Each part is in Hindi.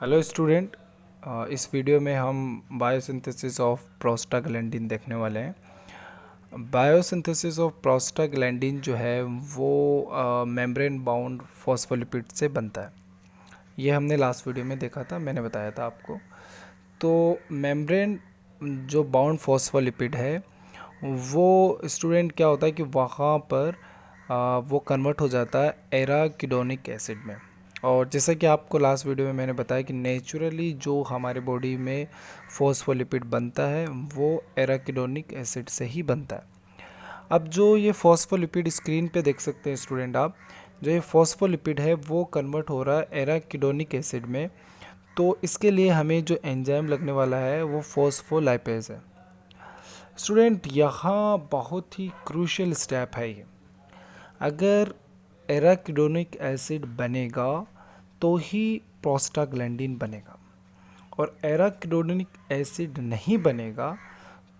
Hello student. इस वीडियो में हम बायोसिंथेसिस ऑफ प्रोस्टाग्लैंडिन देखने वाले हैं। बायोसिंथेसिस ऑफ प्रोस्टाग्लैंडिन जो है वो मेम्ब्रेन बाउंड फॉस्फोलिपिड से बनता है। ये हमने लास्ट वीडियो में देखा था, मैंने बताया था आपको। तो मेम्ब्रेन जो बाउंड फॉस्फोलिपिड है वो स्टूडेंट क्या होता है कि वहाँ पर वो कन्वर्ट हो जाता है एराकिडोनिक एसिड में। और जैसा कि आपको लास्ट वीडियो में मैंने बताया कि नेचुरली जो हमारे बॉडी में फॉस्फोलिपिड बनता है वो एराकिडोनिक एसिड से ही बनता है। अब जो ये फॉस्फोलिपिड स्क्रीन पे देख सकते हैं स्टूडेंट आप, जो ये फॉस्फोलिपिड है वो कन्वर्ट हो रहा है एराकिडोनिक एसिड में। तो इसके लिए हमें जो एंजाइम लगने वाला है वो फॉस्फोलाइपेज है। स्टूडेंट यहाँ बहुत ही क्रूशियल स्टेप है ये। अगर एराकिडोनिक एसिड बनेगा तो ही प्रोस्टाग्लैंडिन बनेगा, और एराकिडोनिक एसिड नहीं बनेगा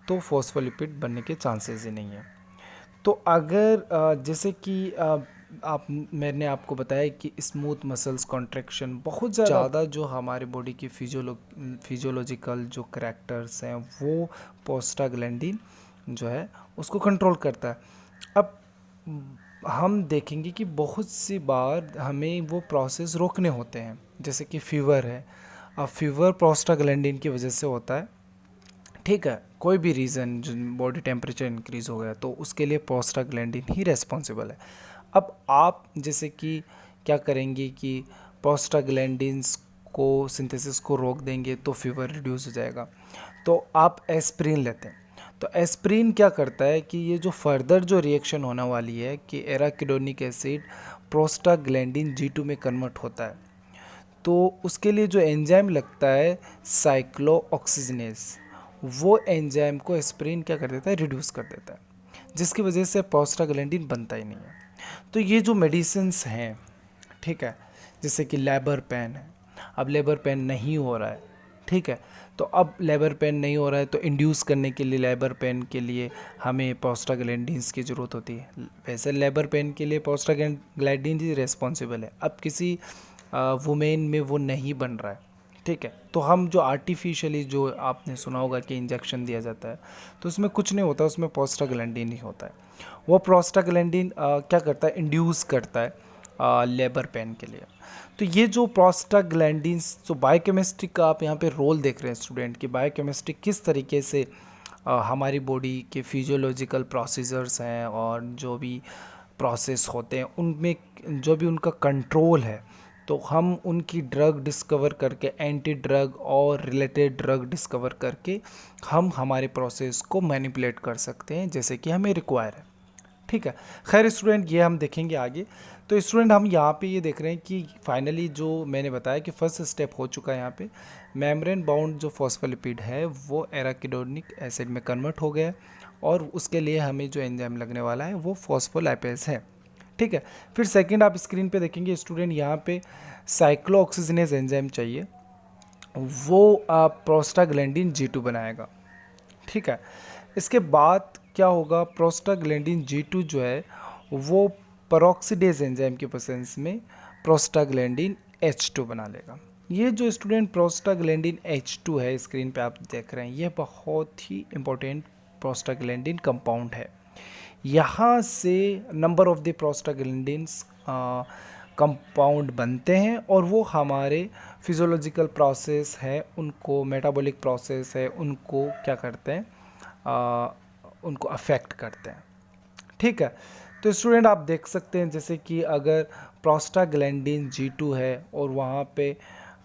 तो फॉस्फोलिपिड बनने के चांसेस ही नहीं है। तो अगर जैसे कि मैंने आपको बताया कि स्मूथ मसल्स कॉन्ट्रैक्शन बहुत ज़्यादा जो हमारे बॉडी की फिजियोलॉजिकल जो करैक्टर्स हैं वो प्रोस्टाग्लैंडिन जो है उसको कंट्रोल करता है। अब हम देखेंगे कि बहुत सी बार हमें वो प्रोसेस रोकने होते हैं, जैसे कि फीवर है। अब फीवर प्रोस्टाग्लैंडिन की वजह से होता है, ठीक है। कोई भी रीज़न बॉडी टेम्परेचर इंक्रीज़ हो गया तो उसके लिए प्रोस्टाग्लैंडिन ही रेस्पॉन्सिबल है। अब आप जैसे कि क्या करेंगे कि प्रोस्टाग्लैंडिन्स को सिंथेसिस को रोक देंगे तो फीवर रिड्यूस हो जाएगा। तो आप एस्प्रिन लेते हैं, तो एस्प्रिन क्या करता है कि ये जो फर्दर जो रिएक्शन होने वाली है कि एराकिडोनिक एसिड प्रोस्टाग्लैंडिन G2 में कन्वर्ट होता है, तो उसके लिए जो एंजाइम लगता है साइक्लोऑक्सीजनेस, वो एंजाइम को एस्प्रिन क्या कर देता है, रिड्यूस कर देता है, जिसकी वजह से प्रोस्टाग्लैंडिन बनता ही नहीं है। तो ये जो मेडिसिन्स हैं, ठीक है, जैसे कि लेबर पेन है। अब लेबर पेन नहीं हो रहा है, ठीक है, तो अब लेबर पेन नहीं हो रहा है तो इंड्यूस करने के लिए लेबर पेन के लिए हमें प्रोस्टाग्लैंडिन्स की ज़रूरत होती है। वैसे लेबर पेन के लिए प्रोस्टाग्लैंडिन ही रिस्पॉन्सिबल है। अब किसी वुमेन में वो नहीं बन रहा है, ठीक है, तो हम जो आर्टिफिशियली जो आपने सुना होगा कि इंजेक्शन दिया जाता है तो उसमें कुछ नहीं होता, उसमें प्रोस्टाग्लैंडिन ही होता है। वो प्रोस्टाग्लैंडिन क्या करता है, इंड्यूस करता है लेबर पेन के लिए। तो ये जो प्रोस्टाग्लैंडिन्स, जो बायोकेमिस्ट्री का आप यहाँ पे रोल देख रहे हैं स्टूडेंट, कि बायोकेमिस्ट्री किस तरीके से हमारी बॉडी के फिजियोलॉजिकल प्रोसीजर्स हैं और जो भी प्रोसेस होते हैं उनमें जो भी उनका कंट्रोल है, तो हम उनकी ड्रग डिस्कवर करके, एंटी ड्रग और रिलेटेड ड्रग डिस्कवर करके हम हमारे प्रोसेस को मैनिपुलेट कर सकते हैं जैसे कि हमें रिक्वायर है, ठीक है। खैर स्टूडेंट, ये हम देखेंगे आगे। तो स्टूडेंट, हम यहाँ पे ये देख रहे हैं कि फाइनली जो मैंने बताया कि फर्स्ट स्टेप हो चुका है। यहाँ पे मेम्ब्रेन बाउंड जो फॉस्फोलिपिड है वो एराकिडोनिक एसिड में कन्वर्ट हो गया है, और उसके लिए हमें जो एंजाइम लगने वाला है वो फॉस्फोलाइपेज है, ठीक है। फिर सेकंड आप स्क्रीन पे देखेंगे स्टूडेंट, यहाँ पे साइक्लोऑक्सीजनेज एंजाइम चाहिए, वो प्रोस्टाग्लैंडिन G2 बनाएगा, ठीक है। इसके बाद क्या होगा, प्रोस्टाग्लैंडिन G2 जो है वो पेरोक्सिडेज एंजाइम की प्रेजेंस में प्रोस्टाग्लैंडिन H2 बना लेगा। ये जो स्टूडेंट प्रोस्टाग्लैंडिन H2 है स्क्रीन पे आप देख रहे हैं, ये बहुत ही इंपॉर्टेंट प्रोस्टाग्लैंडिन कंपाउंड है। यहाँ से number of the prostaglandins compound बनते हैं और वो हमारे फिजियोलॉजिकल प्रोसेस है, उनको मेटाबॉलिक प्रोसेस है, उनको क्या करते हैं, उनको अफेक्ट करते हैं, ठीक है। तो स्टूडेंट आप देख सकते हैं जैसे कि अगर प्रोस्टाग्लैंडिन G2 है और वहाँ पे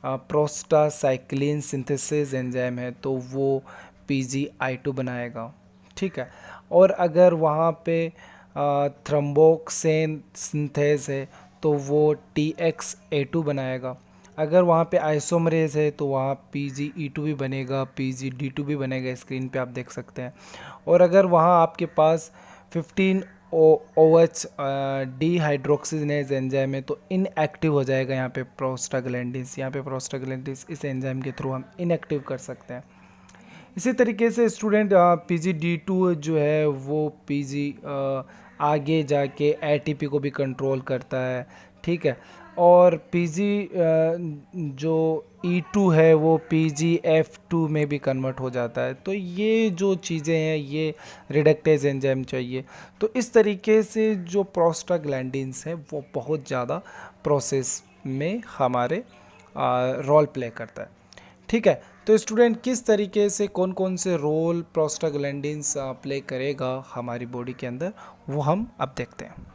प्रोस्टासाइक्लिन सिंथेसिस एंजाइम है तो वो PGI2 बनाएगा, ठीक है। और अगर वहाँ पे थ्रम्बोक्सेन सिंथेज है तो वो TXA2 बनाएगा। अगर वहाँ पे आइसोमरेज है तो वहाँ PGE2 भी बनेगा, PGD2 भी बनेगा, स्क्रीन पे आप देख सकते हैं। और अगर वहाँ आपके पास 15OH डिहाइड्रोक्सीजनेज एंजाइम है तो इनएक्टिव हो जाएगा यहाँ पे प्रोस्टाग्लैंडिन्स। यहाँ पे प्रोस्टाग्लैंडिन्स इस एंजाइम के थ्रू हम इनएक्टिव कर सकते हैं। इसी तरीके से स्टूडेंट PGD2 जो है वो आगे जाके ATP को भी कंट्रोल करता है, ठीक है। और पीजी जो E2 है वो PGF2 में भी कन्वर्ट हो जाता है। तो ये जो चीज़ें हैं ये रिडक्टेज एंजाइम चाहिए। तो इस तरीके से जो प्रोस्टाग्लैंडिन्स हैं वो बहुत ज़्यादा प्रोसेस में हमारे रोल प्ले करता है। ठीक है, तो स्टूडेंट किस तरीके से कौन कौन से रोल प्रोस्टाग्लैंडिन्स प्ले करेगा हमारी बॉडी के अंदर, वो हम अब देखते हैं।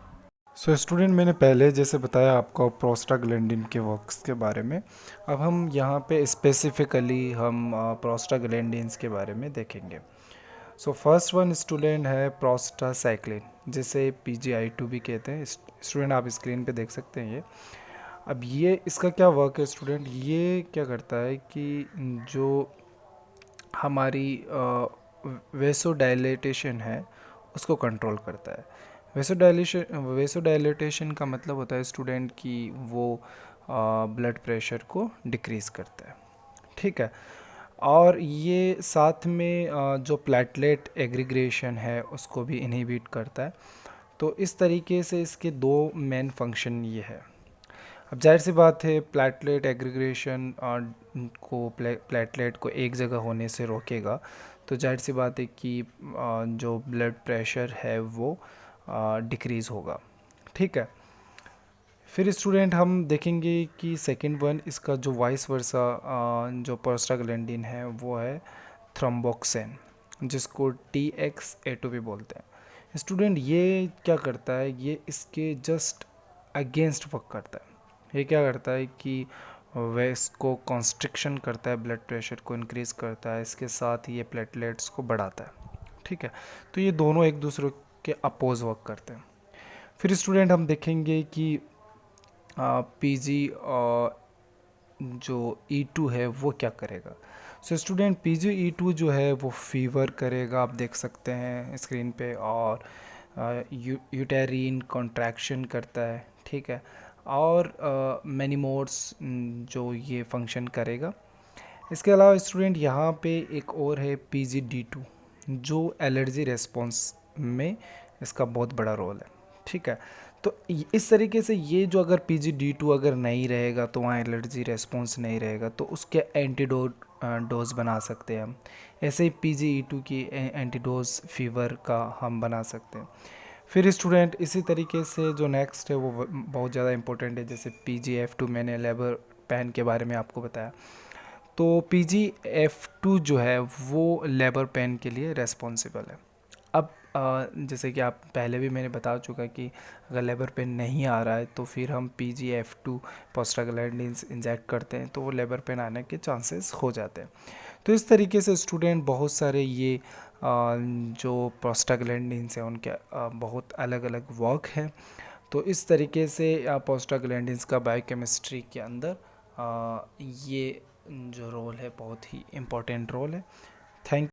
सो स्टूडेंट, मैंने पहले जैसे बताया आपको प्रोस्टाग्लैंडिन के वर्क्स के बारे में। अब हम यहाँ पे स्पेसिफिकली हम प्रोस्टाग्लैंडिन्स के बारे में देखेंगे। सो फर्स्ट वन स्टूडेंट है प्रोस्टासाइक्लिन, जिसे PGI2 भी कहते हैं। स्टूडेंट आप स्क्रीन पे देख सकते हैं ये। अब ये इसका क्या वर्क है स्टूडेंट, ये क्या करता है कि जो हमारी वेसोडाइलेटेशन है उसको कंट्रोल करता है। वेसोडाइलेटेशन का मतलब होता है स्टूडेंट कि वो ब्लड प्रेशर को डिक्रीज़ करता है। ठीक है, और ये साथ में जो प्लेटलेट एग्रीग्रेशन है उसको भी इनहिबिट करता है। तो इस तरीके से इसके दो मेन फंक्शन ये है। अब जाहिर सी बात है प्लेटलेट एग्रीग्रेशन को प्लेटलेट को एक जगह होने से रोकेगा, तो जाहिर सी बात है कि जो ब्लड प्रेशर है वो डिक्रीज़ होगा। ठीक है, फिर स्टूडेंट हम देखेंगे कि सेकंड वन इसका जो वाइस वर्सा जो प्रोस्टाग्लैंडिन है वो है थ्रोम्बोक्सिन, जिसको TXA2 भी बोलते हैं। स्टूडेंट ये क्या करता है, ये इसके जस्ट अगेंस्ट वर्क करता है। ये क्या करता है कि वह इसको कॉन्स्ट्रिक्शन करता है, ब्लड प्रेशर को इंक्रीज़ करता है, इसके साथ ही ये प्लेटलेट्स को बढ़ाता है। ठीक है, तो ये दोनों एक दूसरे के अपोज वर्क करते हैं। फिर स्टूडेंट हम देखेंगे कि PG जो E2 है वो क्या करेगा। सो स्टूडेंट PGE2 जो है वो फीवर करेगा, आप देख सकते हैं स्क्रीन पे, और यूटेरिन कॉन्ट्रैक्शन करता है। ठीक है, और मैनी मोड्स जो ये फंक्शन करेगा। इसके अलावा स्टूडेंट यहाँ पे एक और है PGD2, जो एलर्जी रेस्पॉन्स में इसका बहुत बड़ा रोल है। ठीक है, तो इस तरीके से ये जो अगर PGD2 अगर नहीं रहेगा तो वहाँ एलर्जी रेस्पॉन्स नहीं रहेगा, तो उसके एंटीडोट डोज बना सकते हैं हम। ऐसे ही PGE2 की एंटीडोज फीवर का हम बना सकते हैं। फिर स्टूडेंट इसी तरीके से जो नेक्स्ट है वो बहुत ज़्यादा इंपॉर्टेंट है, जैसे PGF2 मैंने लेबर पेन के बारे में आपको बताया। तो PGF2 जो है वो लेबर पेन के लिए रेस्पॉन्सिबल है। अब जैसे कि आप पहले भी मैंने बता चुका कि अगर लेबर पेन नहीं आ रहा है तो फिर हम PGF2 प्रोस्टाग्लैंडिन्स इंजेक्ट करते हैं, तो वो लेबर पेन आने के चांसेस हो जाते हैं। तो इस तरीके से स्टूडेंट बहुत सारे ये जो प्रोस्टाग्लैंडिन्स हैं उनके बहुत अलग अलग वर्क हैं। तो इस तरीके से प्रोस्टाग्लैंडिन्स का बायोकेमिस्ट्री के अंदर ये जो रोल है बहुत ही इम्पोर्टेंट रोल है। थैंक